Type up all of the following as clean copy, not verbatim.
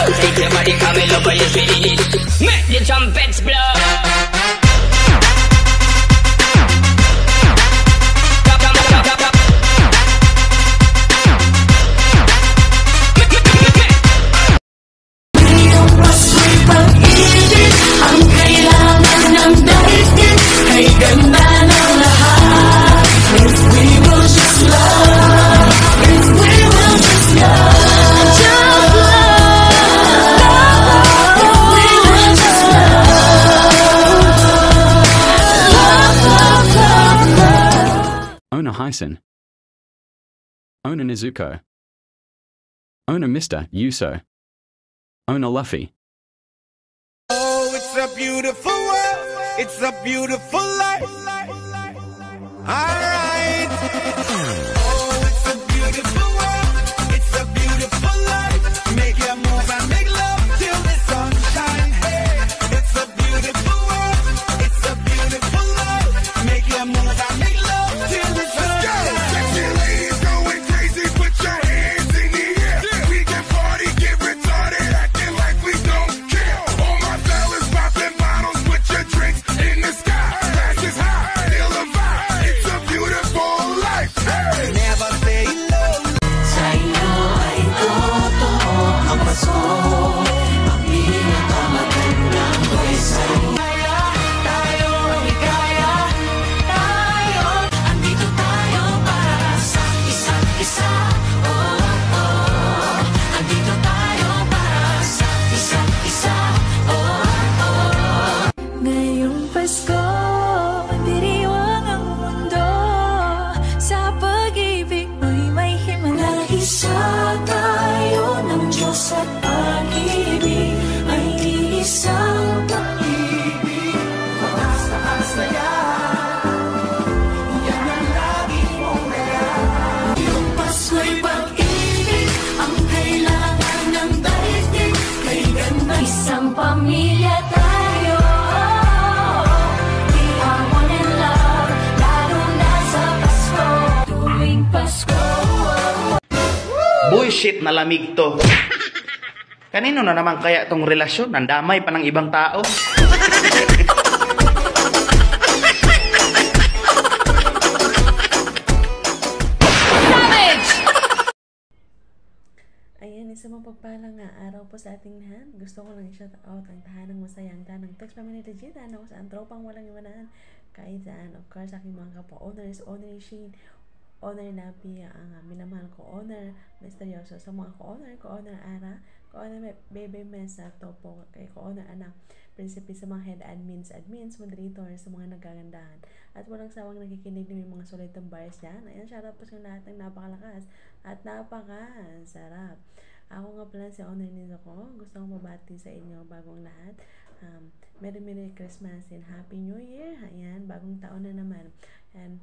Take your body, come in over, you feel it. Make the trumpets blow. Owner Hyson. Owner Nezuko. Owner Mr. Yuso. Owner Luffy. Oh, it's a beautiful world. It's a beautiful life. Alright. Oh, it's a beautiful world. It's a beautiful life. Make your move and make love till the sun shine. Hey, it's a beautiful world. It's a beautiful life. Make your move and make love till the sun shine. Sexy ladies going crazy, put your hands in the air. We can party, get retarded, acting like we don't care. All my fellas popping bottles, put your drinks in the sky. Glasses high, feel the vibe. It's a beautiful life. Hey. Never say no. Sa inyo ay totoo ang Pasko. Ang pinakamagandang buhay sa'yo. Tayo ang ligaya. Tayo. Andito tayo para sa isa't isa. Oh, oh. Andito tayo para sa isa't isa. Oh, oh. Ngayong Pasko, diriwang ang mundo. Sa pag-ibig mo'y may himala. Isa tayo ng Diyos at pag-ibig ay isang pag-ibig. Mataas-taas na yan ang lagi mong kailangan. Yung Pasko'y pag-ibig, ang kailangan ng daigdig. Kay ganda isang pamilya tayo. We are one in love, lalo na sa Pasko. Tuwing Pasko. Bullshit na lamig to. Kanino na naman kaya tong relasyon? Nandamay pa ng ibang tao. Ayan, isang mapagpalang araw po sa ating lahat. Gusto ko lang i-shout out ang tahanang masayang tanang text family legit. Ano ko saan tropang walang iwanan. Kahit saan, of course, aking mga kapwa-owners, owner Shane, owner Napi, ang minamahal ko, owner Misteryoso, sa mga ko-owner Ara, ko-owner Bebe Mesa, Topo, kay ko-owner Anak, Prinsipe, sa mga head admins, moderator, sa mga nagagandahan, at walang sawang nakikinig ng mga solitong buyers dyan. Ayan, shoutout po sa lahat ng napakalakas at napakasarap. Ako nga pala si owner nito ko. Gusto kong mabati sa inyo bagong lahat. Merry Christmas and Happy New Year. Ayan, bagong taon na naman. And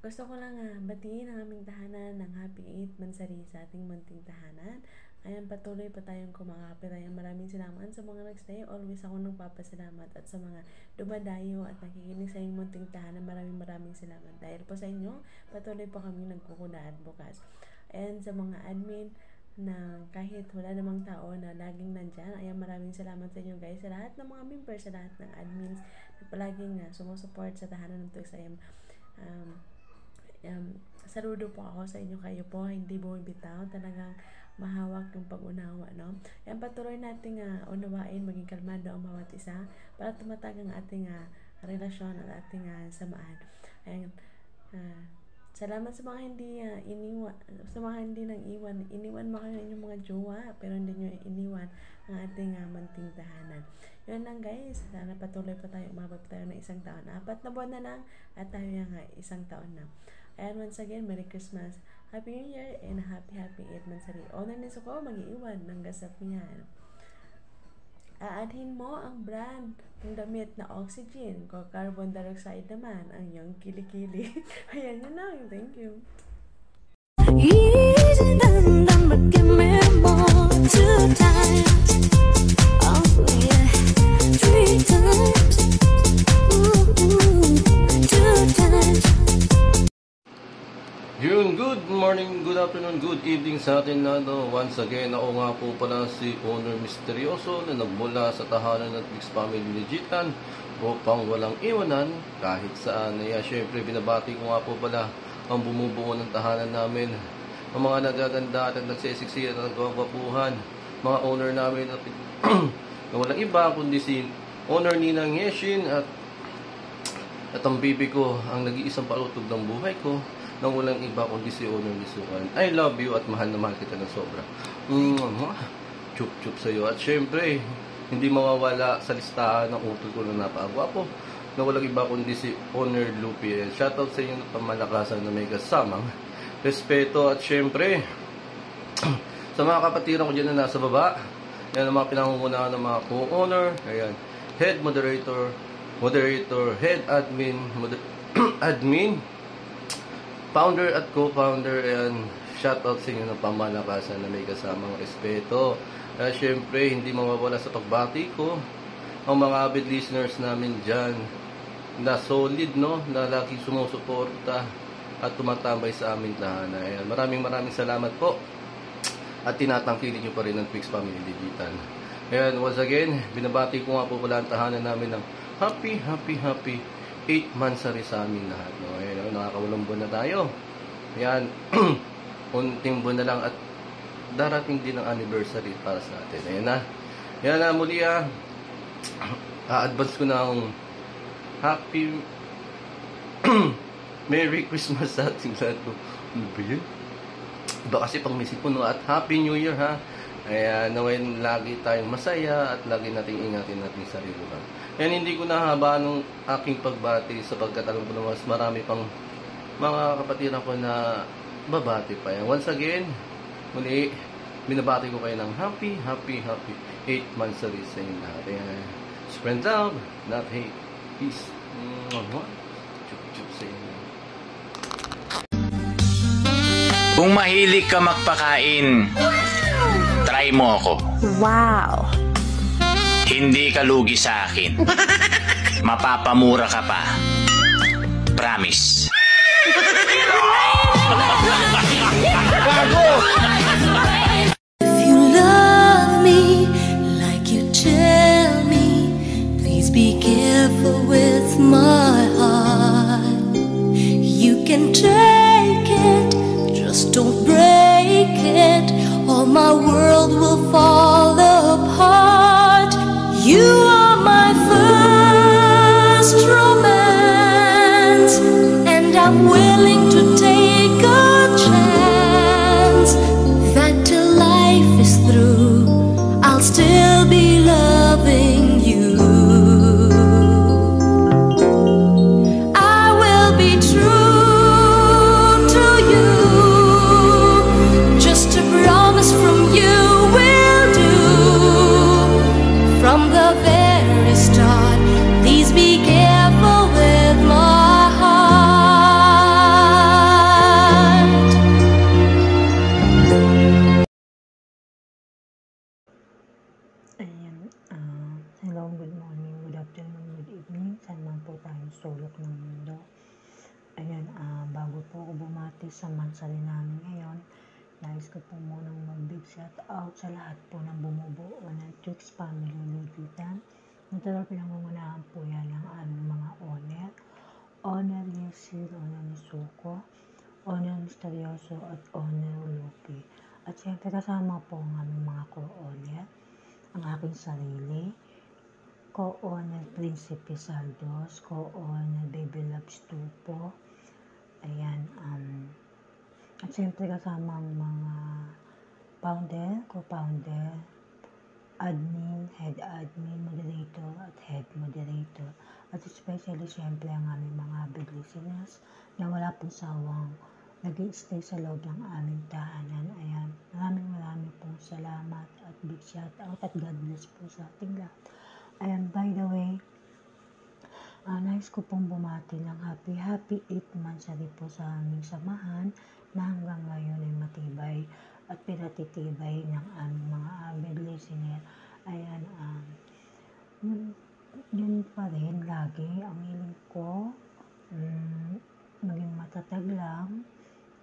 gusto ko lang batiin ang aming tahanan ng Happy 8 Mansari sa ating munting tahanan. Ayan, patuloy pa tayong kumakapit. Ayan, maraming salamat sa mga nagstay. Always ako nagpapasalamat. At sa mga dumadayo at nakikinig sa inyong munting tahanan, maraming salamat. Dahil po sa inyo, patuloy po kami nagkukunaan bukas. And sa mga admin na kahit wala namang tao na laging nandyan, ayan, maraming salamat sa inyo guys. Sa lahat ng mga members, sa lahat ng admins na palaging sumusupport sa tahanan ng Tux. Ayan, saludo po ako sa inyo, kayo po hindi bumibitaw, talagang mahawak yung pag-unawa, no? Yan, patuloy nating unawain, maging kalmado ang bawat isa para tumatag ang ating relasyon at ating samaan. Ayan, salamat sa mga hindi iniwan, sa mga hindi nang iniwan mo kayo inyong mga jowa pero hindi nyo iniwan ang ating munting tahanan. Yun lang guys, sana patuloy pa tayo, umabot tayo ng isang taon. 4 na buwan na lang at tayo yung isang taon na. And once again, Merry Christmas, Happy New Year, and Happy 8 Mansari. Owner ni Suko, mag-iwan ng gasapihan. Aadhin mo ang brand ng damit na oxygen. Kung carbon dioxide naman, ang iyong kilikili. Ayan, yun lang. Thank you. Easy done, but give me more. 2 times. Oh yeah. 3 times. Ooh, 2 times. Yun, good morning, good afternoon, good evening sa atin na once again, ako nga po pala si Owner Misteryoso na nagmula sa tahanan ng Twix Family Legitan upang walang iwanan kahit saan. Syempre, binabati ko nga po pala ang bumubuo ng tahanan namin, ang mga nagaganda at nagsisiksiyan at nagwawapuhan, mga owner namin at na walang iba kundi si Owner Ninang Yeshin at ang bibi ko, ang nag-iisang palutog ng buhay ko, nang walang iba kundi si Owner Nisukan. I love you at mahal na mahal kita ng sobra. Chup-chup sa'yo. At syempre, hindi mawawala sa listahan ng utol ko na napakagwapo, nang walang iba kundi si Owner Lupi. Shoutout sa inyo ng pamalakasan na may kasamang respeto. At syempre, sa mga kapatiran ko dyan na nasa baba, yan ang mga pinangungunahan ng mga co-owner, ayan, head moderator, head admin, admin, founder at co-founder, and shoutout sa inyo ng pamalakasan na may kasamang respeto. Syempre, hindi mawawala sa pagbati ko ang mga avid listeners namin dyan na solid, no, na lagi sumusuporta at tumatambay sa aming tahanan. Ayan, maraming salamat po at tinatangkilin nyo pa rin ng Twix Family Legitan. Ayan, once again, binabati ko nga po pala ang tahanan namin ng happy 8 months sa amin lahat. No? Ayan, nakakawalong buwan na tayo. Ayan, unting buwan na lang at darating din ang anniversary para sa atin. Ayan na. Ayan na, muli a-advance ko na ang happy Merry Christmas sa ating lahat. Ano ba yun? Iba kasi pang misip po, no? At Happy New Year, ha? Ayan, nawain lagi tayong masaya at lagi nating ingatin nating sarili ba. Yan, hindi ko nahabaan ng aking pagbati sapagkat alam ko na mas marami pang mga kapatiran ko na babati pa yan. Once again, muli, binabati ko kayo ng happy 8 months sa inyo lahat. Ayan, spread love, not hate. Peace. Chup-chup sa inyo. Kung mahilig ka magpakain, try mo ako. Wow! Hindi ka lugi sa akin. Mapapamura ka pa. Promise. If you love me like you tell me, please be careful with my heart. You can take it, just don't break it, or my world will fall apart. You are my first romance, and I'm willing to take a chance that till life is through, I'll still be loving you. I will be true to you, just a promise from you will do. From the very start, please be careful with my heart. Ayan, hello, good morning, good afternoon, good evening, saan man po tayo sulok ng mundo. Ayan, bago po ako bumati sa mansari namin ngayon, nais ko po munang mag-big shout out sa lahat po ng bumubuo ng Twix Family Legitan. Natural pinangungunahan po yan ng aming mga Owner Yesir, Owner Nisuko, Owner Misteryoso at Owner Lupi. At siyempre kasama po ang aming mga co-owner, ang aking sarili, co-owner Prinsipe Saldos, co-owner Baby Loves Tupo. Ayan, at siyempre kasama ang mga founder, co-founder, admin, head admin, moderator at head moderator. At especially siyempre ang aming mga avid listeners na wala pong sawang nag-i-stay sa loob ng aming tahanan. Ayan, maraming pong salamat at big shout out at God bless po sa ating lahat. Ayan, by the way, nais ko pong bumati ng happy 8 months po sa aming samahan na hanggang ngayon ay matibay at pinatitibay ng aming mga avid listener. Ayan, yun pa rin lagi ang hiling ko, maging matatag lang,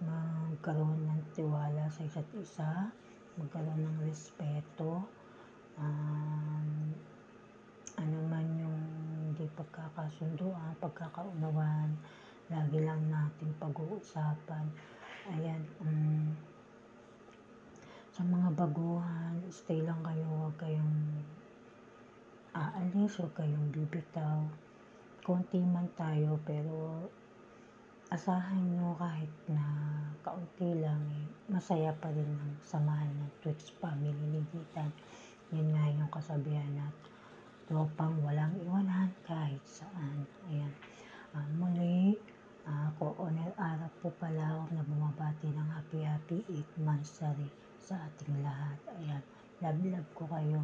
magkaroon ng tiwala sa isa't isa, magkaroon ng respeto, ano man yung hindi pagkakasunduan, pagkakaunawaan, lagi lang natin pag-uusapan. Ayan, sa mga baguhan, stay lang kayo, huwag kayong aalis, huwag kayong bibitaw. Konti man tayo, pero asahan nyo kahit na kaunti lang, masaya pa rin ang samahan ng Twix Family Ligitan. Yun nga yung kasabihan natin, tropang walang iwanan kahit saan. Ayan. Muli, Co-Owner Arap po pala ako na bumabati ng happy 8 months sa ating lahat. Ayan. Love ko kayo.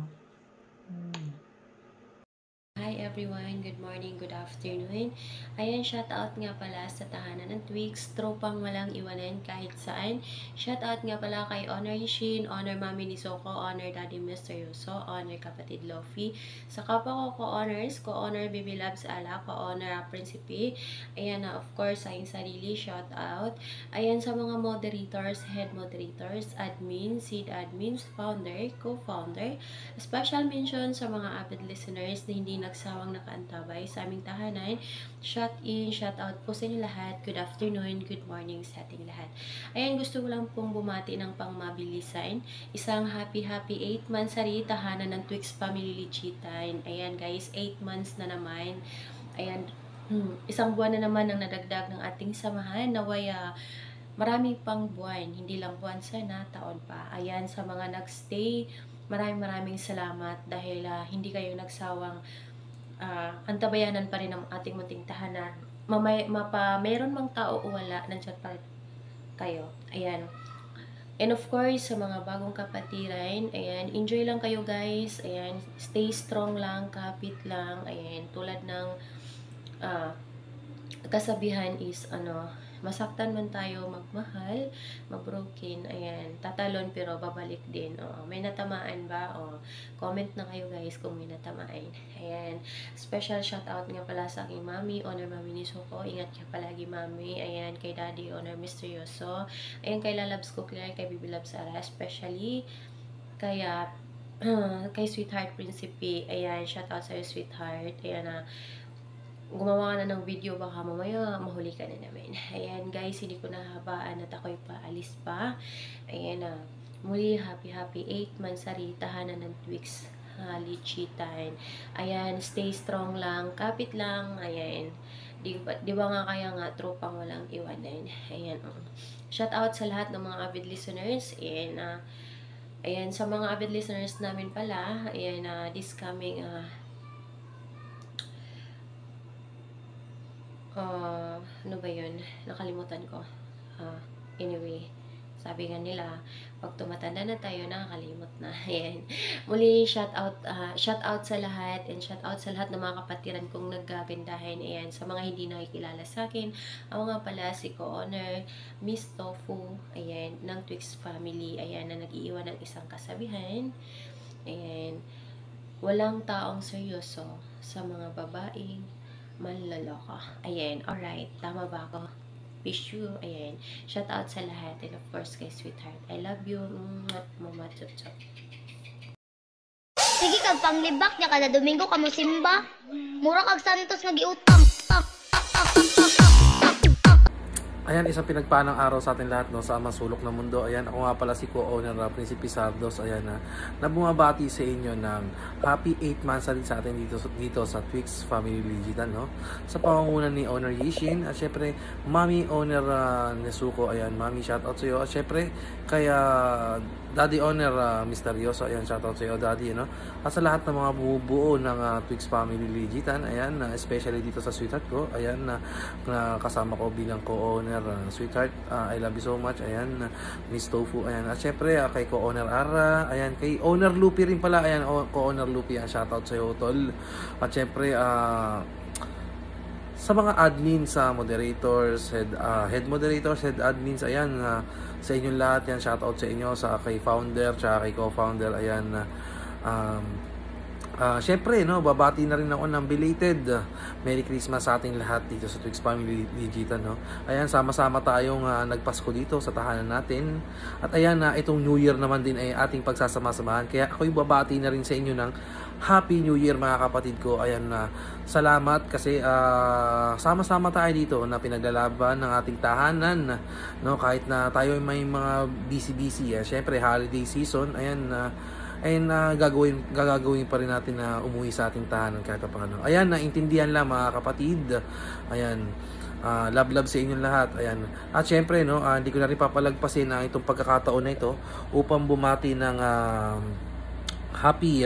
Hi everyone, good morning, good afternoon. Ayan, shout out nga pala sa tahanan ng Twix, tropang walang iwanan kahit saan. Shout out nga pala kay Honor Yishin, Honor Mami ni Soko, Honor Daddy Misteryoso, Honor Kapatid Lofi. Sa kapwa ko co-honors, co-honor Baby Labs Ala, co-honor Principe. Ayan na, of course, sa aking sarili, shout out. Ayan sa mga moderators, head moderators, admins, seed admins, founder, co-founder. Special mention sa mga avid listeners na hindi nagsawang nakaantabay sa aming tahanan. Shout in, shout out po sa inyo lahat. Good afternoon, good morning sa ating lahat. Ayan, gusto ko lang pong bumati ng pangmabilisan. Isang happy 8 months tahanan ng Twix Family Ligitan. Ayan guys, 8 months na naman. Ayan, isang buwan na naman ang nadagdag ng ating samahan. Naway marami pang buwan, hindi lang buwan sana, taon pa. Ayan, sa mga nagstay, maraming salamat dahil hindi kayo nagsawang antabayanan pa rin ang ating munting tahanan. Mayroon mang tao o wala, nandiyan pa rin kayo. Ayan. And of course, sa mga bagong kapatiran, ayan, enjoy lang kayo guys. Ayan, stay strong lang, kapit lang. Ayan, tulad ng kasabihan is, masaktan man tayo, magmahal, magbroken, ayan, tatalon pero babalik din. May natamaan ba? Comment na kayo guys kung may natamaan. Ayan, special shout out nga pala sa aking mami, Honor Mami ni Soko, ingat ka palagi mami. Ayan, kay Daddy, Honor Misteryoso. Ayan, kay Lalabs ko, kay Baby Labs Ara, especially kaya kay Sweetheart Principe. Ayan, shout out sa'yo Sweetheart. Ayan gumawa ka na ng video, baka mamaya mahuli ka na namin. Ayan guys, hindi ko nahabaan at ako'y paalis pa. Ayan muli, happy 8 months tahanan ng Twix Ligitan. Ayan, stay strong lang, kapit lang. Ayan, di ba nga kaya nga tropang walang iwanan. Ayan, shout out sa lahat ng mga avid listeners. Ayan, sa mga avid listeners namin pala, ayan, this coming ano ba yun? Nakalimutan ko. Anyway, sabi nga nila, pag tumatanda na tayo, nakakalimot na. Ayan. Muli, shout out sa lahat, and shout out sa lahat ng mga kapatiran kong naggagandahin. Ayan, sa mga hindi nakikilala sa akin, ako nga pala si Co-Honor Miss Tofu, ayan, ng Twix Family. Ayan, na nag-iiwan ng isang kasabihan. Ayan, walang taong seryoso sa mga babaeng manloloko. Ayan, alright. Tama ba ako? Wish you. Ayan. Shout out sa lahat. And of course, kay Sweetheart. I love you. Mama Chup-Chup. Sige kag panglibak niya kada Domingo kamo simba. Mura kag Santos nagiutang. Ayan, isang pinagpalang araw sa atin lahat, no, sa masulok na mundo. Ayan, ako nga pala si Co-Owner Principe Sardos. Ayan na bumabati sa inyo ng happy 8 months rin sa atin dito sa Twix Family Ligitan, no? Sa pangungunan ni Owner Yishin, at syempre Mami Owner Nesuko. Ayan, Mami, shout out sa iyo. At syempre kaya Daddy Owner Misteryoso. Ayan, shout out sa iyo Daddy, no? At sa lahat ng mga bubuo ng Twix Family Ligitan, ayan, especially dito sa Sweetheart ko. Ayan, na kasama ko bilang Co-Owner Sweetheart, I love you so much. Ayan, Miss Tofu. Ayan, at syempre kay Co-Owner Ara. Ayan, kay Owner Lupi rin pala. Ayan, Co-Owner Lupi, shoutout sa iyo tol. At syempre sa mga admins, moderators, head moderators, head admins, ayan, sa inyong lahat yan, shoutout sa inyo, sa kay founder tsaka kay co-founder. Ayan, Syempre, no, babati na rin ako ng belated Merry Christmas sa ating lahat dito sa Twix Family Digital, no. Ayan, sama-sama tayong nagpasko dito sa tahanan natin. At ayan, itong New Year naman din ay ating pagsasama-samahan. Kaya ako'y babati na rin sa inyo ng Happy New Year, mga kapatid ko. Ayan, salamat kasi sama-sama tayo dito na pinaglalaban ng ating tahanan, no, kahit na tayo may mga busy-busy. Syempre, holiday season, ayan, gagawin pa rin natin na umuwi sa ating tahanan kahit paano. Ayan, naintindihan lang, mga kapatid. Ayan, love sa inyong lahat. Ayan. At syempre, no, hindi ko na rin papalagpasin itong pagkakataon na ito upang bumati ng happy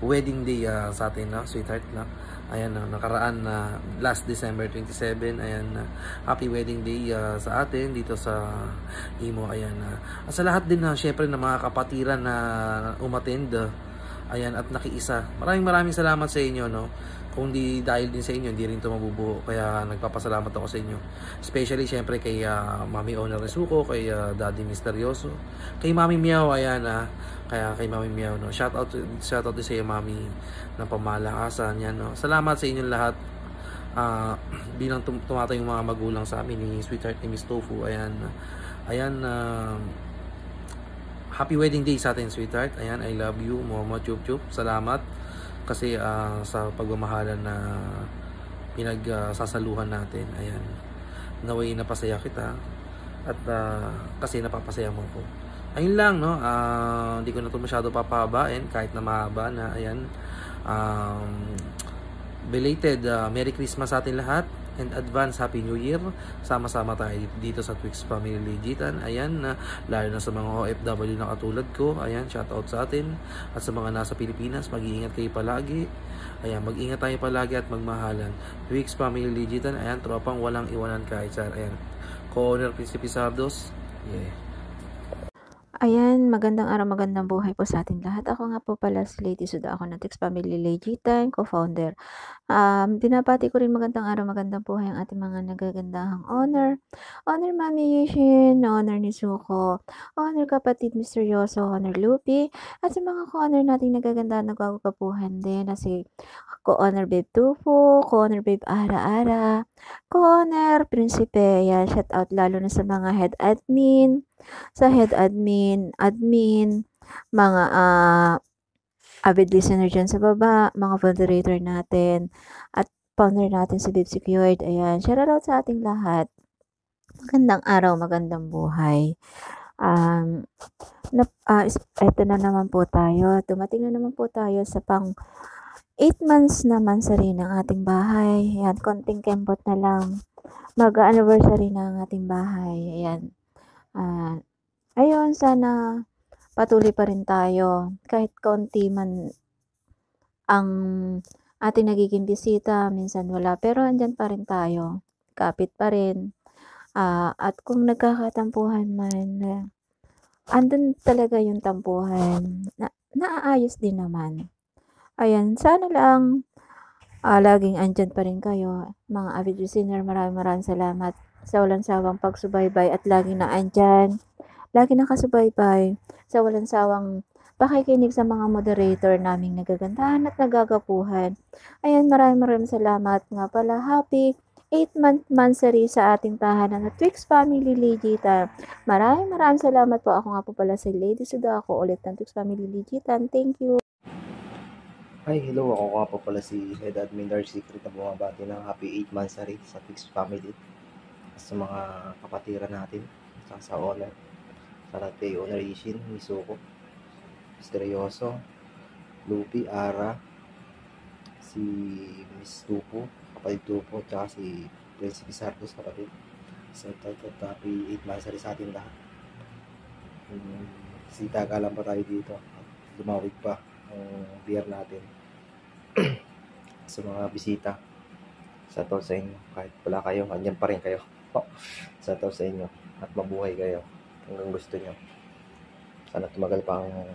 wedding day sa atin, no, sweetheart, no. Ayan, nakaraan na last December 27. Ayan, happy wedding day sa atin dito sa Imo. Ayan, at sa lahat din syempre ng mga kapatiran na umattend, ayan, at nakiisa. Maraming salamat sa inyo, no. Kung di dahil din sa inyo, hindi rin ito mabubuo. Kaya nagpapasalamat ako sa inyo. Especially syempre kay Mami Ona Resuco, kay Daddy Misterioso, kay Mami Miao. Ayan, kaya kay Mami Miao, no. Shout out din sa iyo, Mami, ng pamalakasan yan, no. Salamat sa inyong lahat. Bilang tumata yung mga magulang sa amin ni sweetheart ni Miss Tofu. Ayan, happy wedding day sa atin, sweetheart. Ayan, I love you, Momo Chup Chup. Salamat kasi sa pagmamahalan na pinagsasaluhan natin. Ayan, naway napasaya kita at kasi napapasaya mo ko. Ayun lang, no. Hindi ko na ito masyado papahabain kahit na mahaba na. Ayan, belated Merry Christmas sa atin lahat and advance Happy New Year. Sama-sama tayo dito sa Twix Family Digital. Ayan, lalo na sa mga OFW na katulad ko. Ayan, shout out sa atin. At sa mga nasa Pilipinas, mag-iingat kayo palagi. Ayan, mag-ingat tayo palagi at magmahalan. Twix Family Digital. Ayan, tropang walang iwanan kahit saan. Ayan, Co-owner Principe Sardos. Yeah. Ayan, magandang araw, magandang buhay po sa ating lahat. Ako nga po pala si Lady Suda, ako ng Twix Family Digital, co-founder. Binabati ko rin magandang araw, magandang buhay ang ating mga nagagandahang honor. Honor Mami Yushin, honor Nizuko, honor kapatid Misterioso, honor Lupi, at sa mga co-honor nating nagagandahang nagwawapapuhan din na si co-honor Babe Tufu, co-honor Babe Ara-Ara, co-honor Principe. Yan, shout out lalo na sa mga head admin, mga avid listener dyan sa baba, mga moderator natin, at founder natin si Babe Secured. Ayan, shout out sa ating lahat. Magandang araw, magandang buhay. Ito na naman po tayo. Dumating na naman po tayo sa pang 8 months naman sa rin ng ating bahay. Ayan, konting kembot na lang. Mag-anniversary na ang ating bahay. Ayan. Ayun, sana patuloy pa rin tayo. Kahit konti man ang ating nagiging bisita, minsan wala. Pero andyan pa rin tayo. Kapit pa rin. At kung nagkakatampuhan man, andun talaga yung tampuhan. Naaayos din naman. Ayan, sana lang laging andyan pa rin kayo. Mga avid listener, maraming salamat sa walang sawang pagsubaybay at laging naandyan. Lagi nakasubaybay sa walang sawang pakikinig sa mga moderator naming nagagandahan at nagagapuhan. Ayan, maraming salamat nga pala. Happy 8th monthsary sa ating tahanan na Twix Family Digital. Maraming salamat po. Ako nga po pala si Lady Suda. Ako ulit ng Twix Family Digital. Thank you. Hi, hello. Ako nga po pala si Head Admin Dark Secret na bumabati ng Happy 8th monthsary sa Twix Family. Sa mga kapatiran natin, sa owner. Sa kay Owner Ishin, Misuko, Misterioso, Lupi, Ara, si Miss Tupo, kapatid Tupo, tsaka si Principe Sardos, kapatid. So, happy 8th monthsary sa atin lahat. Sitaga lang pa tayo dito. Lumawig pa ang beer natin. Sa mga bisita, sa to sa inyo. Kahit wala kayo, andyan pa rin kayo. Sa to sa inyo. At mabuhay kayo hanggang gusto nyo. Sana tumagal pa ang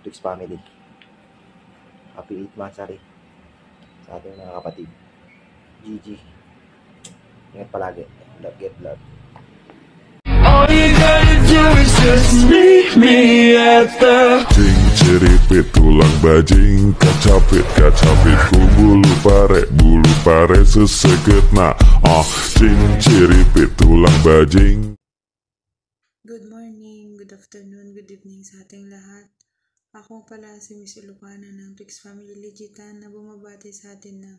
Twix Family. Happy 8th monthsary sa ating mga kapatid. GG. Ingat palagi. Love, get love. All you gotta do is just meet me at the Ciri-ciri tulang bajing, kacapit ku bulu pare seseget na. Ciri-ciri tulang bajing. Good morning, good afternoon, good evening sa ating lahat. Ako pala si Miss Ilocana ng Twix Family Legitan na bumabati sa atin ng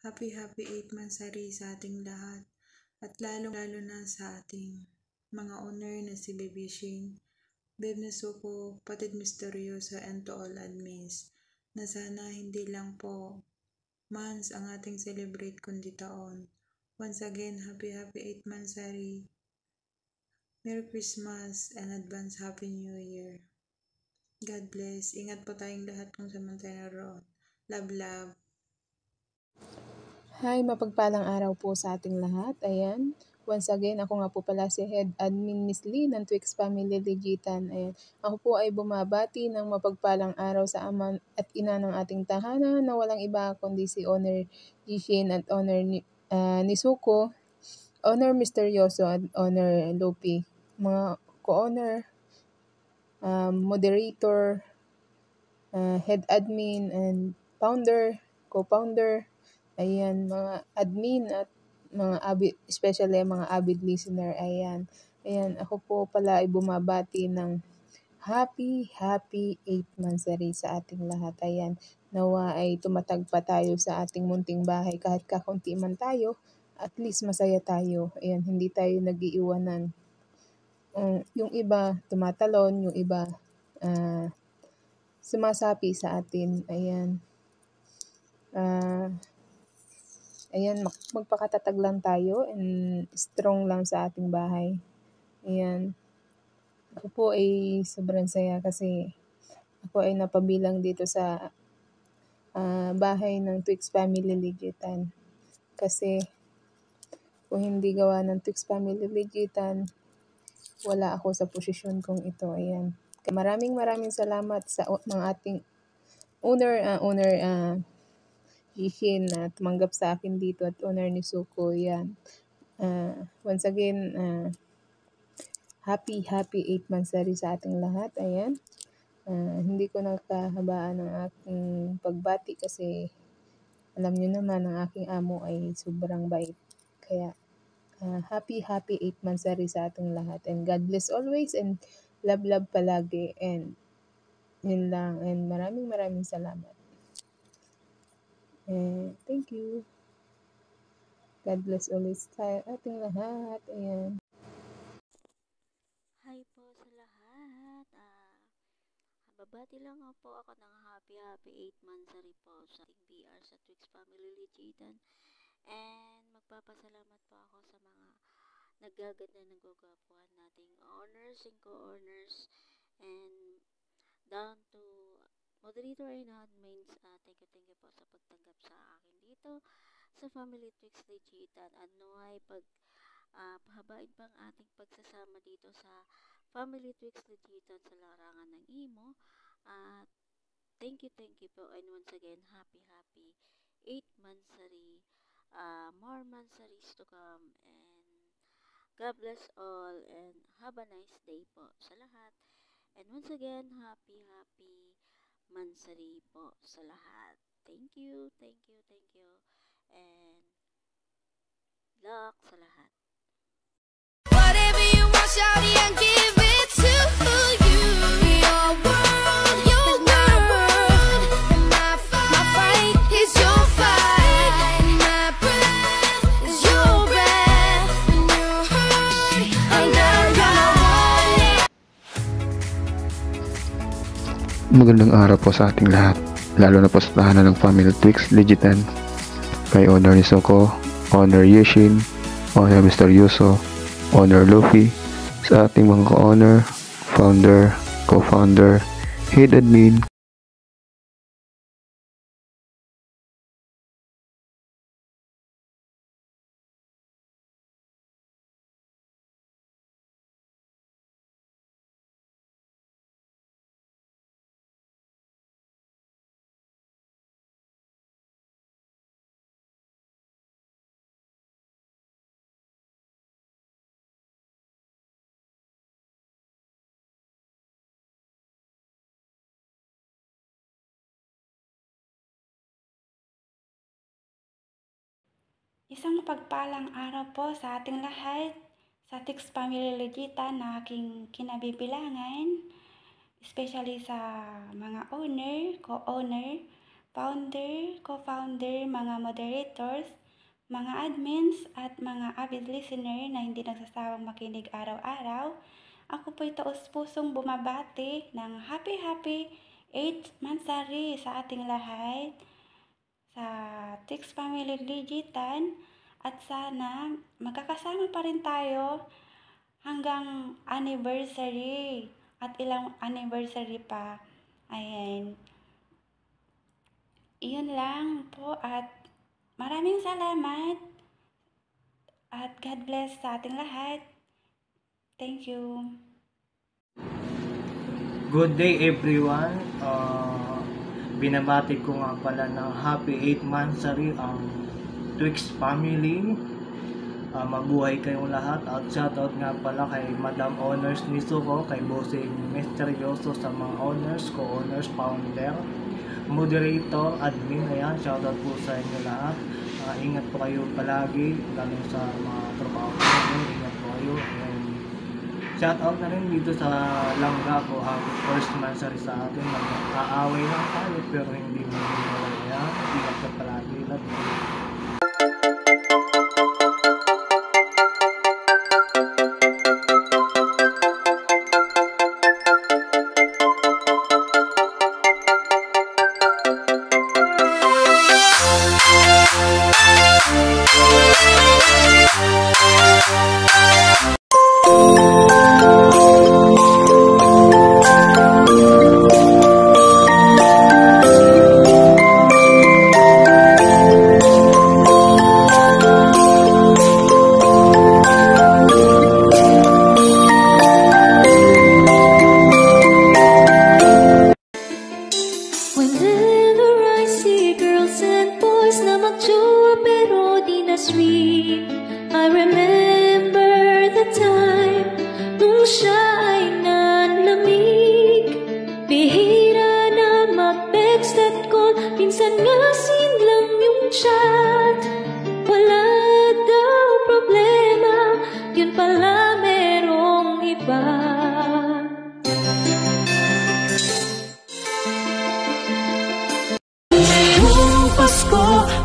happy 8 monthsary sa ating lahat. At lalo na sa ating mga owner na si Baby Shane, Babe Nasuko, Patid Misteryoso, and to all admins, na sana hindi lang po months ang ating celebrate kundi taon. Once again, happy 8 monthsary. Merry Christmas and advance Happy New Year. God bless. Ingat po tayong lahat kung saan man tayo naroon. Love, love. Hi, mapagpalang araw po sa ating lahat. Ayan. Once again, ako nga po pala si Head Admin Miss Lee ng Twix Family Legitan. Ayan. Ako po ay bumabati ng mapagpalang araw sa ama at ina ng ating tahanan na walang iba kundi si Honor Jishin at Honor Nisuko, Honor Misteryoso at Honor Lupi. Mga co-honor, moderator, head admin, and founder, co-founder, ayan, mga admin at mga especially mga avid listener, ayan. Ako po pala ay bumabati ng happy 8 monthsary sa ating lahat, ayan. Nawa ay tumatag pa tayo sa ating munting bahay kahit kakunti man tayo, at least masaya tayo, ayan, hindi tayo nag-iiwanan. Yung iba tumatalon, yung iba sumasapi sa atin, ayan. Magpakatatag lang tayo and strong lang sa ating bahay. Ayan. Ako po ay sobrang saya kasi ako ay napabilang dito sa bahay ng Twix Family Legitan. Kasi kung hindi gawa ng Twix Family Legitan, wala ako sa posisyon kong ito. Ayan. Maraming salamat sa mga ating owner Jishin na tumanggap sa akin dito at owner ni Suko. Yan. Once again, happy 8 monthsary sa ating lahat. Ayan. Hindi ko nakahabaan ng aking pagbati kasi alam nyo naman ang aking amo ay sobrang bait. Kaya happy 8 monthsary sa ating lahat. And God bless always and love palagi. And yun lang. And maraming salamat. Thank you. God bless always sa ating lahat. Ayan. Hi po sa lahat. Babati lang po ako ng happy 8 monthsary po sa ating BR sa Twix Family Legitan. And magpapasalamat po ako sa mga naggaganda ng gugwapuhan nating owners and co-owners and down to moderator and admins. Thank you po sa pagtanggap sa akin dito sa Family Twix Legitan. At naway pahabain pang ating pagsasama dito sa Family Twix Legitan sa larangan ng imo. At thank you po, and once again happy 8 monthsary. More monthsaries to come, and God bless all and have a nice day po sa lahat. And once again, happy monthsary po sa lahat. Thank you. And luck sa lahat. Whatever you want, shawty, I'll give it to you. Your world, your world. My fight is your fight. My breath is your breath. When you're hurt, I'm not gonna want it. Magandang araw po sa ating lahat, lalo na po sa tahanan ng Family Twix Legitan, kay Honor Nisuko, Honor Yeshin, Honor Misteryoso, Honor Luffy, sa ating mga co-honor, founder, co-founder, head admin, Isang mapagpalang araw po sa ating lahat, sa Tix Family Legitan na aking kinabibilangan, especially sa mga owner, co-owner, founder, co-founder, mga moderators, mga admins, at mga avid listener na hindi nagsasawang makinig araw-araw. Ako po'y taos-pusong bumabati ng happy 8th Mansari sa ating lahat, sa Tix Family Legitan, at sana magkakasama pa rin tayo hanggang anniversary at ilang anniversary pa. Ayan. Iyon lang po at maraming salamat at God bless sa ating lahat. Thank you. Good day everyone. Binabati ko nga pala ng happy 8th Mansari ang Twix family. Mabuhay kayong lahat at shoutout nga pala kay Madam Owners Nisuko, kay Bossing Misteryoso, sa mga owners, co-owners, founder, moderator, admin. Ayan, shoutout po sa inyo lahat. Ingat po kayo palagi, lalo sa mga trabaho ko. Ingat po kayo. Shoutout na rin dito sa Langga ko, happy first Mansari sa atin. Mag-aaway lang tayo pero hindi mo nilawaya. Ingat ka palagi. Love you.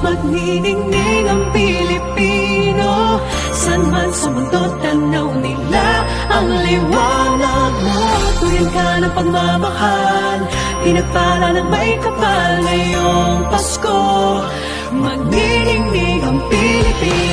Magniningning ang Pilipino, san man sa mundo tanaw nila ang liwanag mo. Tuwin ka ng pagmamahal, pinagpala ng may kapal ngayong Pasko. Magniningning ang Pilipino.